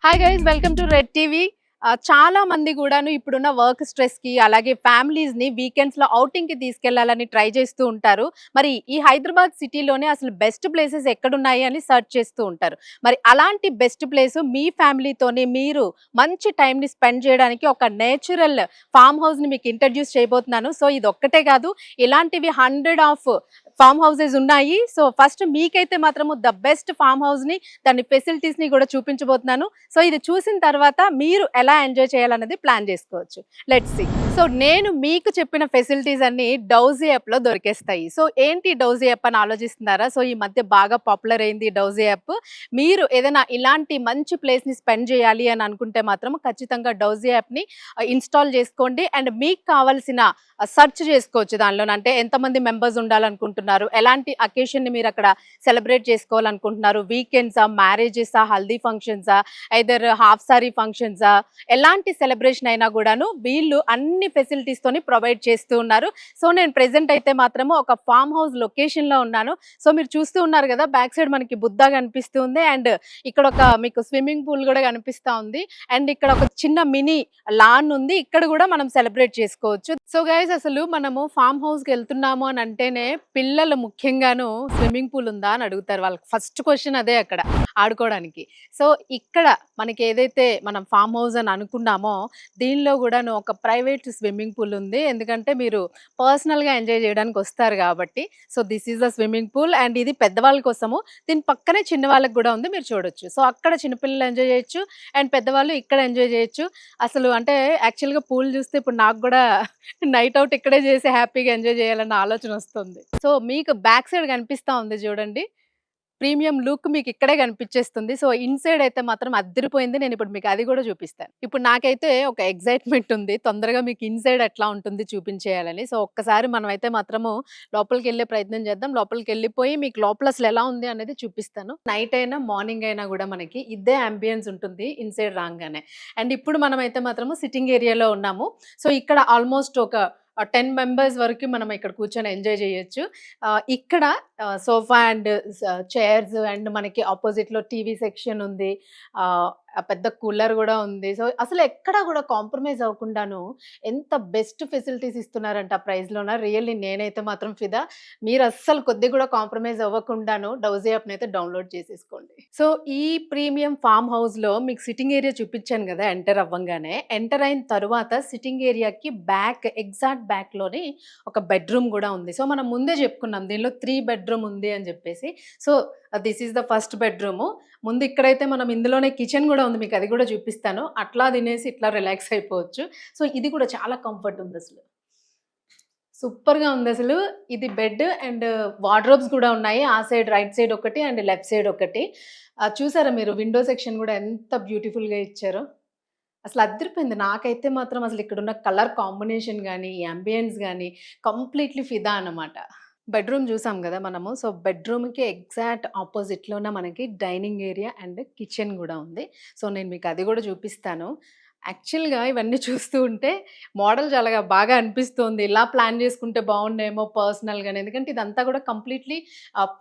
Hi guys, welcome to red TV. చాలా మంది కూడాను ఇప్పుడున్న వర్క్ స్ట్రెస్ కి అలాగే ఫ్యామిలీస్ ని వీకెండ్స్ లో అవుటింగ్ కి తీసుకెళ్లాలని ట్రై చేస్తూ ఉంటారు. మరి ఈ హైదరాబాద్ సిటీలోనే అసలు బెస్ట్ ప్లేసెస్ ఎక్కడున్నాయి అని సెర్చ్ చేస్తూ ఉంటారు. మరి అలాంటి బెస్ట్ ప్లేస్ మీ ఫ్యామిలీతోని మీరు మంచి టైం ని స్పెండ్ చేయడానికి ఒక నేచురల్ ఫామ్ హౌస్ ని మీకు ఇంట్రడ్యూస్ చేయబోతున్నాను. సో ఇది ఒక్కటే కాదు, ఇలాంటివి 100 ఆఫ్ ఫామ్ హౌసెస్ ఉన్నాయి. సో ఫస్ట్ మీకైతే మాత్రము ద బెస్ట్ ఫామ్ హౌస్ ని, దాని ఫెసిలిటీస్ ని కూడా చూపించబోతున్నాను. సో ఇది చూసిన తర్వాత మీరు ఎలా ఎంజాయ్ చేయాలన్నది ప్లాన్ చేసుకోవచ్చు. Let's see. సో నేను మీకు చెప్పిన ఫెసిలిటీస్ అన్ని డౌజీ యాప్ లో దొరికేస్తాయి. సో ఏంటి డౌజీ యాప్ అని ఆలోచిస్తున్నారా? సో ఈ మధ్య బాగా పాపులర్ అయింది డౌజీ యాప్. మీరు ఏదైనా ఇలాంటి మంచి ప్లేస్ ని స్పెండ్ చేయాలి అని అనుకుంటే మాత్రం ఖచ్చితంగా డౌజీ యాప్ ని ఇన్స్టాల్ చేసుకోండి. అండ్ మీకు కావాల్సిన సెర్చ్ చేసుకోవచ్చు దానిలో. అంటే ఎంతమంది మెంబర్స్ ఉండాలనుకుంటున్నారు, ఎలాంటి అకేషన్ ని మీరు అక్కడ సెలబ్రేట్ చేసుకోవాలనుకుంటున్నారు, వీకెండ్సా, మ్యారేజెసా, హల్దీ ఫంక్షన్సా, ఐదర్ హాఫ్ సారీ ఫంక్షన్సా, ఎలాంటి సెలబ్రేషన్ అయినా కూడాను వీళ్ళు అన్ని ఫెసిలిటీస్ తోని ప్రొవైడ్ చేస్తూ ఉన్నారు. సో నేను ప్రెసెంట్ అయితే మాత్రము ఒక ఫామ్ హౌస్ లొకేషన్ లో ఉన్నాను. సో మీరు చూస్తూ ఉన్నారు కదా, బ్యాక్ సైడ్ మనకి బుద్ధ కనిపిస్తుంది అండ్ ఇక్కడ ఒక మీకు స్విమ్మింగ్ పూల్ కూడా కనిపిస్తా ఉంది. అండ్ ఇక్కడ ఒక చిన్న మినీ లాన్ ఉంది, ఇక్కడ కూడా మనం సెలబ్రేట్ చేసుకోవచ్చు. సో గైస్, అసలు మనము ఫామ్ హౌస్ కి వెళ్తున్నాము అని అంటేనే పిల్లలు ముఖ్యంగాను స్విమ్మింగ్ పూల్ ఉందా అని అడుగుతారు. వాళ్ళకి ఫస్ట్ క్వశ్చన్ అదే అక్కడ ఆడుకోవడానికి. సో ఇక్కడ మనకి ఏదైతే మనం ఫామ్ హౌస్ అని అనుకున్నామో దీనిలో కూడాను ఒక ప్రైవేట్ స్విమ్మింగ్ పూల్ ఉంది. ఎందుకంటే మీరు పర్సనల్ గా ఎంజాయ్ చేయడానికి వస్తారు కాబట్టి. So this is the swimming pool and ఇది పెద్దవాళ్ళ కోసము. దీని పక్కనే చిన్న వాళ్ళకి కూడా ఉంది, మీరు చూడొచ్చు. సో అక్కడ చిన్నపిల్లలు ఎంజాయ్ చేయొచ్చు అండ్ పెద్దవాళ్ళు ఇక్కడ ఎంజాయ్ చేయొచ్చు. అసలు అంటే యాక్చువల్గా పూల్ చూస్తే ఇప్పుడు నాకు కూడా నైట్ అవుట్ ఇక్కడే చేసి హ్యాపీగా ఎంజాయ్ చేయాలన్న ఆలోచన వస్తుంది. సో మీకు బ్యాక్ సైడ్ కనిపిస్తా ఉంది చూడండి, ప్రీమియం లుక్ మీకు ఇక్కడే కనిపించేస్తుంది. సో ఇన్సైడ్ అయితే మాత్రం అద్దరిపోయింది. నేను ఇప్పుడు మీకు అది కూడా చూపిస్తాను. ఇప్పుడు నాకైతే ఒక ఎక్సైట్మెంట్ ఉంది, తొందరగా మీకు ఇన్సైడ్ ఎట్లా ఉంటుంది చూపించేయాలని. సో ఒక్కసారి మనం అయితే మాత్రము లోపలికి వెళ్ళే ప్రయత్నం చేద్దాం. లోపలికి వెళ్ళిపోయి మీకు లోపల అసలు ఎలా ఉంది అనేది చూపిస్తాను. నైట్ అయినా మార్నింగ్ అయినా కూడా మనకి ఇదే అంబియన్స్ ఉంటుంది ఇన్సైడ్ రాగానే. అండ్ ఇప్పుడు మనం అయితే మాత్రము సిట్టింగ్ ఏరియాలో ఉన్నాము. సో ఇక్కడ ఆల్మోస్ట్ ఒక 10 మెంబర్స్ వరకు మనం ఇక్కడ కూర్చొని ఎంజాయ్ చేయొచ్చు. ఇక్కడ సోఫా అండ్ చైర్స్ అండ్ మనకి ఆపోజిట్ లో టీవీ సెక్షన్ ఉంది. పెద్ద కూలర్ కూడా ఉంది. సో అసలు ఎక్కడ కూడా కాంప్రమైజ్ అవ్వకుండాను ఎంత బెస్ట్ ఫెసిలిటీస్ ఇస్తున్నారంట ఆ ప్రైస్ లోన. రియల్లీ నేనైతే మాత్రం ఫిదా. మీరు అస్సలు కొద్ది కూడా కాంప్రమైజ్ అవ్వకుండాను డౌజీ యాప్ అయితే డౌన్లోడ్ చేసేసుకోండి. సో ఈ ప్రీమియం ఫామ్ హౌస్ లో మీకు సిట్టింగ్ ఏరియా చూపించాను కదా, ఎంటర్ అవ్వంగానే. ఎంటర్ అయిన తర్వాత సిట్టింగ్ ఏరియాకి బ్యాక్, ఎగ్జాక్ట్ బ్యాక్ లోని ఒక బెడ్రూమ్ కూడా ఉంది. సో మనం ముందే చెప్పుకున్నాం దీనిలో 3 బెడ్రూమ్ ఉంది అని చెప్పేసి. So this is the first bedroom. ముందు ఇక్కడైతే మనం ఇందులోనే కిచెన్ కూడా ఉంది, మీకు అది కూడా చూపిస్తాను. అట్లా తినేసి ఇట్లా రిలాక్స్ అయిపోవచ్చు. సో ఇది కూడా చాలా కంఫర్ట్ ఉంది, అసలు సూపర్ గా ఉంది. అసలు ఇది బెడ్ అండ్ వార్డ్రోబ్స్ కూడా ఉన్నాయి. ఆ సైడ్ రైట్ సైడ్ ఒకటి అండ్ లెఫ్ట్ సైడ్ ఒకటి. చూసారా మీరు విండో సెక్షన్ కూడా ఎంత బ్యూటిఫుల్ గా ఇచ్చారో. అసలు అదిరిపోయింది. నాకైతే మాత్రం అసలు ఇక్కడున్న కలర్ కాంబినేషన్ గానీ, ఈ అంబియన్స్ గానీ కంప్లీట్‌లీ ఫిదా అన్నమాట. బెడ్‌రూమ్ చూసాం గదా మనము. సో, బెడ్‌రూమ్‌కి ఎగ్జాక్ట్ ఆపోజిట్‌లోనే మనకి డైనింగ్ ఏరియా అండ్ కిచెన్ గూడా ఉంది. సో, నేను మీకు అది గూడా చూపిస్తాను. యాక్చువల్‌గా ఇవన్నీ చూస్తూ ఉంటే మోడల్ చాలా బాగా అనిపిస్తోంది. ఇలా ప్లాన్ చేసుకుంటే బావుండేమో పర్సనల్‌గాని. ఎందుకంటే ఇదంతా కూడా కంప్లీట్‌లీ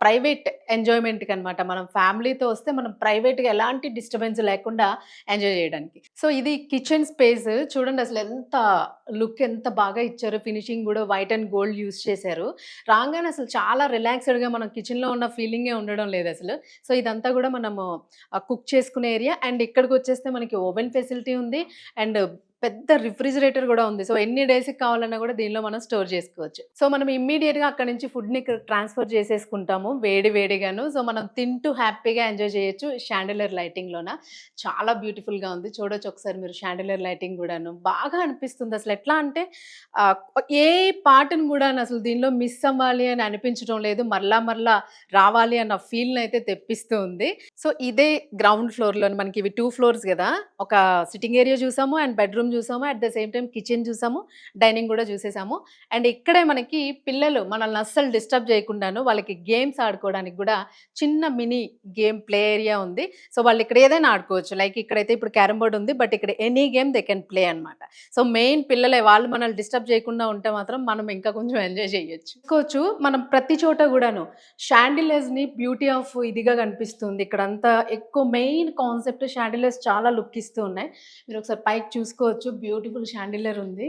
ప్రైవేట్ ఎంజాయ్‌మెంట్‌కనమాట. మనం ఫ్యామిలీతో వస్తే మనం ప్రైవేట్‌గా ఎలాంటి డిస్టర్బెన్స్ లేకుండా ఎంజాయ్ చేయడానికి. సో, ఇది కిచెన్ స్పేస్ చూడండి అసలు ఎంత లుక్ ఎంత బాగా ఇచ్చారో. ఫినిషింగ్ కూడా వైట్ అండ్ గోల్డ్ యూజ్ చేశారు. రాంగానే అసలు చాలా రిలాక్స్‌డ్‌గా మనం కిచెన్‌లో ఉన్న ఫీలింగే ఉండడం లేదసలు. సో, ఇదంతా కూడా మనము కుక్ చేసుకునే ఏరియా అండ్ ఇక్కడికొచ్చేస్తే మనకి ఓవెన్ ఫెసిలిటీ ఉంది. అండ్ పెద్ద రిఫ్రిజిరేటర్ గూడా ఉంది. సో, ఎన్ని డేస్‌కి కావాలన్నా గూడా దీనిలో మనం స్టోర్ చేసుకోవచ్చు. సో, మనం ఇమ్మీడియేట్‌గా అక్కడి నుంచి ఫుడ్‌ని ఇక్కడ ట్రాన్స్‌ఫర్ చేసేసుకుంటాము వేడి వేడిగాను. సో, మనం తింటూ హ్యాపీగా ఎంజాయ్ చేయొచ్చు షాండిలియర్ లైటింగ్‌లోన. చాలా బ్యూటిఫుల్‌గా ఉంది. చూడొచ్చు ఒకసారి మీరు షాండిలియర్ లైటింగ్ గూడాను. బాగా అనిపిస్తుంది అసలు ఎట్లా అంటే ఆహ్, ఏ పార్ట్‌ని గూడాను అసలు దీనిలో మిస్ అవ్వాలి అని అనిపించడం లేదు. మరలా మరలా రావాలి అన్న ఫీల్‌నయితే తెప్పిస్తూ ఉంది. సో, ఇదే గ్రౌండ్ ఫ్లోర్‌లోని మనకి ఇవి 2 ఫ్లోర్స్ గదా! ఒక సిట్టింగ్ ఏరియా చూసాము అండ్ బెడ్‌రూమ్ చూసాము. At the same time kitchen చూసాము. డైనింగ్ గూడా చూసేసాము. అండ్ ఇక్కడే మనకి పిల్లలు మనల్ని అస్సలు డిస్టర్బ్ చేయకుండాను వాళ్ళకి గేమ్స్ ఆడుకోవడానికి గూడా చిన్న మినీ గేమ్ ప్లే ఏరియా ఉంది. సో, వాళ్ళు ఇక్కడ ఏదైనా ఆడుకోవచ్చు. లైక్ ఇక్కడైతే ఇప్పుడు క్యారమ్ బోర్డ్ ఉంది. బట్ ఇక్కడ any game they can play అనమాట. సో, మెయిన్ పిల్లలే వాళ్ళు మనల్ని డిస్టర్బ్ చేయకుండా ఉంటే మాత్రం మనం ఇంకా కొంచెం ఎంజాయ్ చేయొచ్చు. చూసుకోవచ్చు మనం ప్రతి చోట గూడాను షాండిలియర్స్‌ని బ్యూటీ ఆఫ్ ఇదిగా కనిపిస్తుంది. ఇక్కడంతా ఎక్కువ మెయిన్ కాన్సెప్ట్ షాండిలియర్స్ చాలా లుక్ ఇస్తూ ఉన్నాయి. మీరొకసారి పైకి చూసుకోవచ్చు. బ్యూటిఫుల్ షాండిలియర్ ఉంది.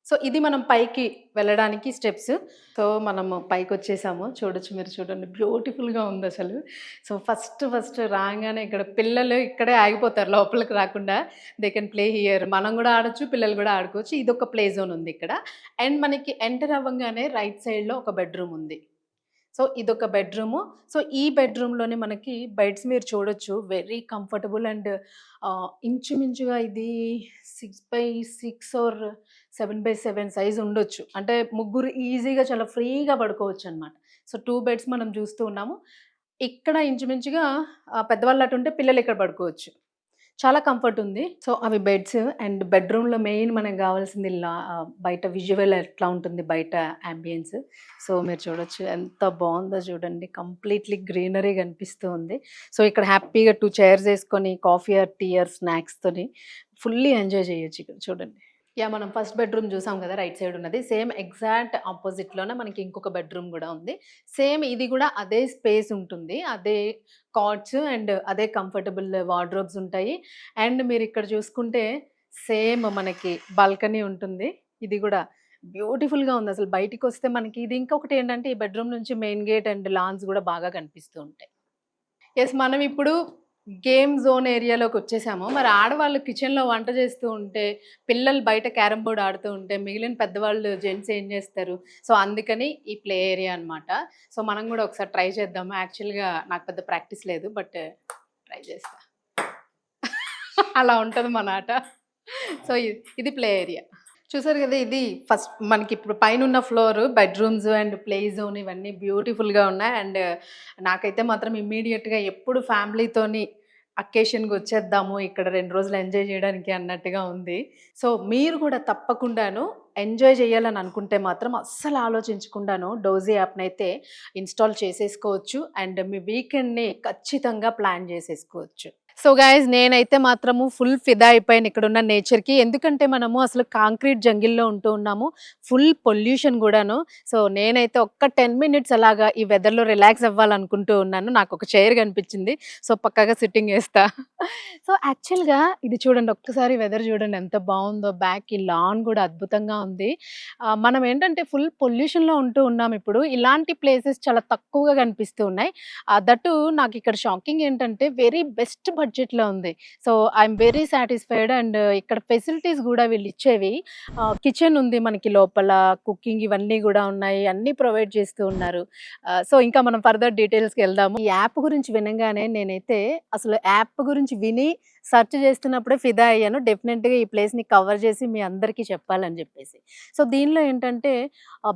సో, ఇది మనం పైకి వెళ్ళడానికి స్టెప్స్. సో, మనము పైకొచ్చేసాము. చూడొచ్చు మీరు చూడండి. బ్యూటిఫుల్‌గా ఉందసలు. సో, ఫస్ట్ రాంగానే ఇక్కడ పిల్లలు ఇక్కడే ఆగిపోతారు లోపలికి రాకుండా. They can play here. మనం గూడా ఆడొచ్చు, పిల్లలు గూడా ఆడుకోవచ్చు. ఇదొక ప్లే జోన్ ఉంది ఇక్కడ. అండ్ మనకి ఎంటర్ అవ్వంగానే రైట్ సైడ్‌లో ఒక బెడ్‌రూమ్ ఉంది. సో, ఇదొక బెడ్‌రూము. సో, ఈ బెడ్‌రూమ్‌లోనే మనకి బెడ్స్ మీరు చూడొచ్చు. వెరీ కంఫర్టబుల్ అండ్ ఇంచుమించుగా ఇది 6/6 ఆర్ 7/7 సైజ్ ఉండొచ్చు. అంటే ముగ్గురు ఈజీగా చాలా ఫ్రీగా పడుకోవచ్చనమాట. సో, 2 బెడ్స్ మనం చూస్తూ ఉన్నాము. ఇక్కడ ఇంచుమించుగా పెద్దవాళ్ళు అటుంటే పిల్లలు ఇక్కడ పడుకోవచ్చు. చాలా కంఫర్ట్ ఉంది. సో, అవి బెడ్స్ అండ్ బెడ్‌రూమ్‌లో మెయిన్ మనకు గావాల్సింది బయట విజువల్ ఎట్లా ఉంటుంది బయట యాంబియన్స్. సో, మీరు చూడొచ్చు ఎంత బావుందో చూడండి. కంప్లీట్‌లీ గ్రీనరీ కనిపిస్తూ ఉంది. సో, ఇక్కడ హ్యాపీగా 2 చైర్స్ ఏసుకొని కాఫీ ఆర్ టీ ఆర్ స్నాక్స్‌తోని ఫుల్లీ ఎంజాయ్ చేయొచ్చు ఇక్కడ చూడండి. యాహ్! మనం ఫస్ట్ బెడ్‌రూమ్ జూసాం గదా! రైట్ సైడ్ ఉన్నది. సేమ్ ఎగ్జాక్ట్ అపోజిట్‌లోనే మనకి ఇంకొక బెడ్‌రూమ్ గూడా ఉంది. సేమ్ ఇది గూడా అదే స్పేస్ ఉంటుంది. అదే కాట్స్ అండ్ అదే కంఫర్టబుల్ వార్డ్‌రోబ్స్ ఉంటాయి. అండ్ మీరిక్కడ చూసుకుంటే సేమ్ మనకి బాల్కనీ ఉంటుంది. ఇది గూడా బ్యూటిఫుల్‌గా ఉందసలు. బయటికొస్తే మనకి ఇది ఇంకొకటేంటంటే ఈ బెడ్‌రూమ్ నుంచి మెయిన్ గేట్ అండ్ లాన్స్ గూడా బాగా కనిపిస్తూ ఉంటాయి. యెస్. మనమిప్పుడు గేమ్ జోన్ ఏరియాలోకొచ్చేసాము. మరి ఆడవాళ్ళు కిచెన్‌లో వంట చేస్తూ ఉంటే, పిల్లలు బయట క్యారమ్ బోర్డ్ ఆడుతూ ఉంటే, మిగిలిన పెద్దవాళ్ళు జెంట్స్ ఏం చేస్తారు? సో, అందుకని ఈ ప్లే ఏరియా అనమాట. సో, మనం గూడా ఒకసారి ట్రై చేద్దాము. యాక్చువల్‌గా నాకు పెద్ద ప్రాక్టీస్ లేదు. బట్ ట్రై చేస్తా. అలా ఉంటది మన ఆట. సో, ఇది ప్లే ఏరియా. చూసారు గదా! ఇది ఫస్ట్ మనకిప్పుడు పైనున్న floor bedrooms and play zone ఇవన్నీ బ్యూటిఫుల్‌గా ఉన్నాయి. అండ్ నాకైతే మాత్రం ఇమ్మీడియేట్‌గా ఎప్పుడు ఫ్యామిలీతోని అకేషన్‌కొచ్చేద్దాము. ఇక్కడ 2 రోజులు ఎంజాయ్ జేయడానికి అన్నట్టుగా ఉంది. సో, మీరు గూడా తప్పకుండాను ఎంజాయ్ జేయాలని అనుకుంటే మాత్రం అస్సలు ఆలోచించకుండాను డోజీ యాప్‌నైతే ఇన్‌స్టాల్ చేసేసుకోవచ్చు. అండ్ మీ వీకెండ్‌ని ఖచ్చితంగా ప్లాన్ జేసేసుకోవచ్చు. సో గైస్ నేనైతే మాత్రము ఫుల్ ఫిదా అయిపోయాను ఇక్కడున్న నేచర్‌కి. ఎందుకంటే మనము అసలు కాంక్రీట్ జంగిల్‌లో ఉంటూ ఉన్నాము. ఫుల్ పొల్యూషన్ గూడాను. సో నేనైతే ఒక్క 10 మినిట్స్ అలాగా ఈ వెదర్‌లో రిలాక్స్ అవ్వాలనుకుంటూ ఉన్నాను. నాకొక చైర్ కనిపించింది. సో పక్కాగా సిట్టింగ్ ఏస్తా. సో యాక్చువల్‌గా ఇది చూడండి ఒక్కసారి వెదర్ చూడండి ఎంత బావుందో. బ్యాక్‌కి లాన్ గూడా అద్భుతంగా ఉంది. మనం ఏంటంటే ఫుల్ పొల్యూషన్‌లో ఉంటూ ఉన్నాం ఇప్పుడు. ఇలాంటి ప్లేసెస్ చాలా తక్కువగా కనిపిస్తూ ఉన్నాయి. దట్టు నాకిక్కడ షాకింగ్ ఏంటంటే వెరీ బెస్ట్ బడ్జెట్‌లో ఉంది. So, I'm very satisfied and ఇక్కడ ఫెసిలిటీస్ గూడా వీళ్ళిచ్చేవి కిచెన్ ఉంది మనకి లోపల, కుకింగ్ ఇవన్నీ గూడా ఉన్నాయి. అన్నీ ప్రొవైడ్ చేస్తూ ఉన్నారు. సో, ఇంకా మనం ఫర్దర్ డీటెయిల్స్‌కెళ్దాము. ఈ యాప్ గురించి వినంగానే నేనైతే అసలు యాప్ గురించి విని సెర్చ్ చేస్తున్నప్పుడే ఫిదా అయ్యాను. డెఫినెట్‌గా ఈ ప్లేస్‌ని కవర్ చేసి మీ అందరికీ చెప్పాలని జెప్పేసి. సో, దీనిలో ఏంటంటే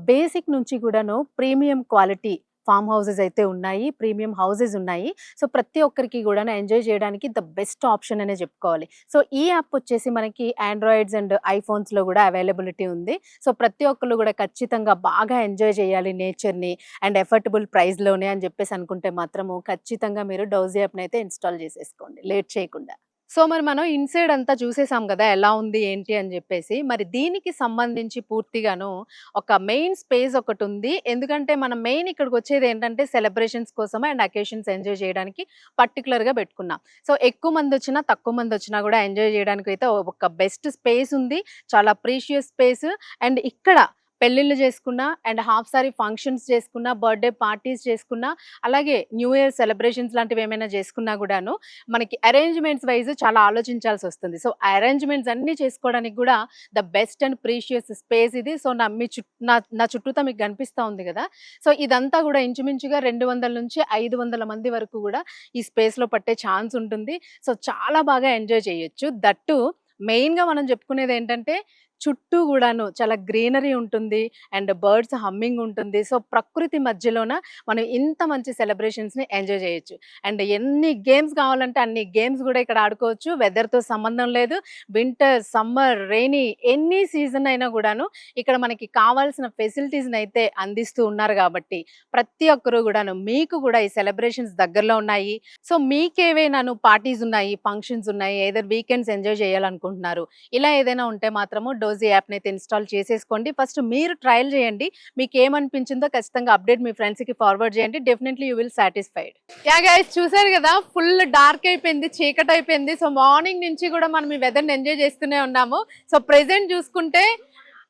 బేసిక్ నుంచి కూడాను ప్రీమియం క్వాలిటీ ఫార్మ్ హౌసెస్ అయితే ఉన్నాయి. ప్రీమియం హౌసెస్ ఉన్నాయి. సో, ప్రతి ఒక్కరికి గూడాను ఎంజాయ్ చేయడానికి ద బెస్ట్ ఆప్షన్ అనే చెప్పుకోవాలి. సో, ఈ యాప్ వచ్చేసి మనకి ఆండ్రాయిడ్స్ అండ్ ఐఫోన్స్‌లో గూడా అవైలబిలిటీ ఉంది. సో, ప్రతి ఒక్కళ్ళు గూడా ఖచ్చితంగా బాగా ఎంజాయ్ చేయాలి నేచర్‌ని అండ్ ఎఫర్డబుల్ ప్రైస్‌లోనే అని చెప్పేసి అనుకుంటే మాత్రము ఖచ్చితంగా మీరు డౌజీ యాప్‌నైతే ఇన్‌స్టాల్ చేసేసుకోండి లేట్ చేయకుండా. సో మరి మనం ఇన్‌సైడ్ అంతా చూసేసాం గదా! ఎలా ఉంది ఏంటి అని జెప్పేసి. మరి దీనికి సంబంధించి పూర్తిగాను ఒక మెయిన్ స్పేస్ ఒకటుంది. ఎందుకంటే మనం మెయిన్ ఇక్కడికొచ్చేదేంటంటే సెలబ్రేషన్స్ కోసం అండ్ అకేషన్స్ ఎంజాయ్ చేయడానికి పర్టిక్యులర్‌గా పెట్టుకున్నాం. సో ఎక్కువ మందొచ్చినా, తక్కువ మందొచ్చినా గూడా ఎంజాయ్ జేయడానికైతే ఒక బెస్ట్ స్పేస్ ఉంది. చాలా ప్రీషియస్ స్పేస్ అండ్ ఇక్కడ పెళ్ళిళ్ళు చేసుకున్నా అండ్ హాఫ్ సారీ ఫంక్షన్స్ చేసుకున్నా, బర్త్‌డే పార్టీస్ చేసుకున్నా, అలాగే న్యూ ఇయర్ సెలబ్రేషన్స్ లాంటివేమైనా చేసుకున్నా గూడాను మనకి అరేంజ్‌మెంట్స్ వైస్ చాలా ఆలోచించాల్సొస్తుంది. సో, ఆ అరేంజ్‌మెంట్స్ అన్నీ చేసుకోవడానికి గూడా the best and precious space ఇది. సో, నా మీ చుట్ నా నా చుట్టూతా మీకు కనిపిస్తా ఉంది గదా! సో, ఇదంతా గూడా ఇంచుమించుగా 200-500 మంది వరకు గూడా ఈ స్పేస్‌లో పట్టే ఛాన్స్ ఉంటుంది. సో, చాలా బాగా ఎంజాయ్ చేయొచ్చు. దట్ టూ మెయిన్‌గా మనం చెప్పుకునేదేంటంటే చుట్టూ గూడాను చాలా గ్రీనరీ ఉంటుంది. అండ్ బర్డ్స్ హమ్మింగ్ ఉంటుంది. సో, ప్రకృతి మధ్యలోన మనం ఇంత మంచి సెలబ్రేషన్స్‌ని ఎంజాయ్ చేయొచ్చు. అండ్ ఎన్ని గేమ్స్ కావాలంటే అన్ని గేమ్స్ గూడా ఇక్కడ ఆడుకోవచ్చు. వెదర్‌తో సంబంధం లేదు. Winter, summer, rainy any season అయినా గూడాను ఇక్కడ మనకి కావాల్సిన ఫెసిలిటీస్‌నైతే అందిస్తూ ఉన్నారు గాబట్టి, ప్రతి ఒక్కరు గూడాను మీకు గూడా ఈ సెలబ్రేషన్స్ దగ్గరలో ఉన్నాయి. సో, మీకేవైనాను పార్టీస్ ఉన్నాయి, ఫంక్షన్స్ ఉన్నాయి, ఎయిదర్ వీకెండ్స్ ఎంజాయ్ చేయాలనుకుంటున్నారు. ఇలా ఏదైనా ఉంటే మాత్రము డోజీ యాప్‌నైతే ఇన్‌స్టాల్ చేసేసుకోండి. ఫస్ట్ మీరు ట్రయల్ చేయండి. మీకేమనిపించిందో ఖచ్చితంగా అప్డేట్ మీ ఫ్రెండ్స్‌కి ఫార్వర్డ్ చేయండి. Definitely you will satisfied. Yeah! Guys చూసారు గదా! ఫుల్ డార్క్ అయిపోయింది. చీకటయిపోయింది. సో, మార్నింగ్ నుంచి గూడా మనం ఈ వెదర్‌ని ఎంజాయ్ చేస్తూనే ఉన్నాము. సో, ప్రెజెంట్ చూసుకుంటే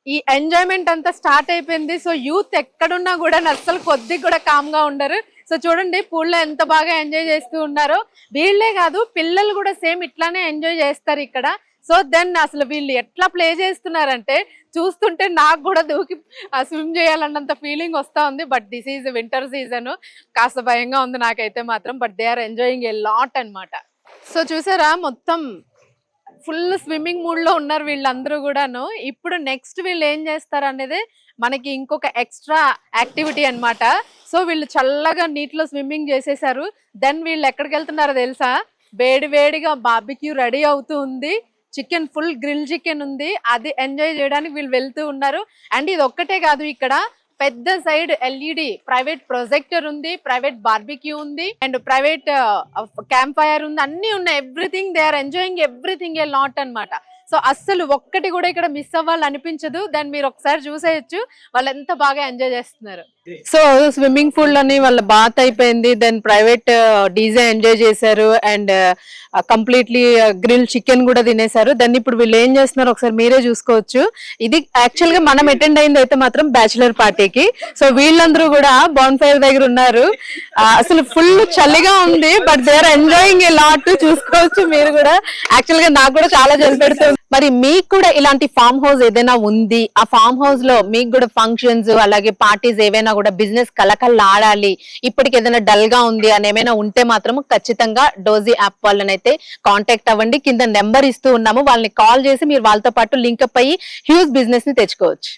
ఈ ఎంజాయ్‌మెంట్ అంతా స్టార్ట్ అయిపోయింది. సో, యూత్ ఎక్కడున్నా గూడా అస్సలు కొద్దిగా కూడా కామ్‌గా ఉండరు. సో, చూడండి పూల్‌లో ఎంత బాగా ఎంజాయ్ చేస్తూ ఉన్నారో. వీళ్ళే కాదు పిల్లలు కూడా సేమ్ ఇట్లానే ఎంజాయ్ చేస్తారు ఇక్కడ. సో, దెన్ అసలు వీళ్ళు ఎట్లా ప్లే చేస్తున్నారంటే చూస్తుంటే నాకు కూడా దూకి స్విమ్ చేయాలన్నంత ఫీలింగ్ వస్తా ఉంది. But this is winter season. కాస్త భయంగా ఉంది నాకైతే మాత్రం. But they are enjoying a lot అన్నమాట. సో, చూసారా మొత్తం ఫుల్ స్విమ్మింగ్ మూడ్ లో ఉన్నారు వీళ్ళందరూ కూడాను. ఇప్పుడు నెక్స్ట్ వీళ్ళు ఏం చేస్తారు అనేది మనకి ఇంకొక ఎక్స్ట్రా యాక్టివిటీ అన్నమాట. సో, వీళ్ళు చల్లగా నీటిలో స్విమ్మింగ్ చేసేసారు. దెన్ వీళ్ళు ఎక్కడికి వెళ్తున్నారో తెలుసా? వేడి వేడిగా బార్బిక్యూ రెడీ అవుతూ ఉంది. చికెన్ ఫుల్ గ్రిల్ చికెన్ ఉంది. అది ఎంజాయ్ చేయడానికి వీళ్ళు వెళ్తూ ఉన్నారు. అండ్ ఇది ఒక్కటే కాదు, ఇక్కడ పెద్ద సైడ్ ఎల్ఈడి ప్రైవేట్ ప్రొజెక్టర్ ఉంది, ప్రైవేట్ బార్బిక్యూ ఉంది అండ్ ప్రైవేట్ క్యాంప్ ఫైర్ ఉంది. అన్ని ఉన్నాయి. Everything they are enjoying everything a lot అన్నమాట. సో, అస్సలు ఒక్కటి కూడా ఇక్కడ మిస్ అవ్వాలి అనిపించదు. దాన్ని మీరు ఒకసారి చూసేయచ్చు వాళ్ళు ఎంత బాగా ఎంజాయ్ చేస్తున్నారు. సో, స్విమ్మింగ్ పూల్ అని వాళ్ళ బాత్ అయిపోయింది. దెన్ ప్రైవేట్ డీజే ఎంజాయ్ చేశారు అండ్ కంప్లీట్లీ గ్రిల్ చికెన్ కూడా తినేశారు. దెన్ ఇప్పుడు వీళ్ళు ఏం చేస్తున్నారు ఒకసారి మీరే చూసుకోవచ్చు. ఇది యాక్చువల్ గా మనం అటెండ్ అయింది అయితే మాత్రం బ్యాచులర్ పార్టీకి. సో, వీళ్ళందరూ కూడా బాన్ ఫైర్ దగ్గర ఉన్నారు. అసలు ఫుల్ చలిగా ఉంది. But they are enjoying a lot. చూసుకోవచ్చు మీరు కూడా. యాక్చువల్ గా నాకు కూడా చాలా జల్ పెడుతుంది. మరి మీకు కూడా ఇలాంటి ఫామ్ హౌస్ ఏదైనా ఉంది, ఆ ఫామ్ హౌస్ లో మీకు కూడా ఫంక్షన్స్ అలాగే పార్టీస్ ఏవైనా కూడా బిజినెస్ కలకల్లాడాలి, ఇప్పటికి ఏదైనా డల్ గా ఉంది అని ఏమైనా ఉంటే మాత్రం ఖచ్చితంగా డోజీ యాప్ వాళ్ళనైతే కాంటాక్ట్ అవ్వండి. కింద నెంబర్ ఇస్తూ ఉన్నాము. వాళ్ళని కాల్ చేసి మీరు వాళ్ళతో పాటు లింకప్ అయ్యి హ్యూజ్ బిజినెస్ ని తెచ్చుకోవచ్చు.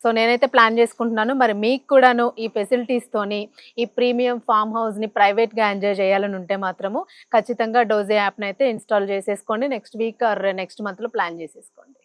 సో, నేనైతే ప్లాన్ చేసుకుంటున్నాను. మరి మీకు కూడాను ఈ ఫెసిలిటీస్ తోని ఈ ప్రీమియం ఫామ్ హౌస్ ని ప్రైవేట్ గా ఎంజాయ్ చేయాలని ఉంటే మాత్రము ఖచ్చితంగా డోజీ యాప్ నైతే ఇన్‌స్టాల్ చేసేసుకోండి. Next week or next month లో ప్లాన్ చేసేసుకోండి.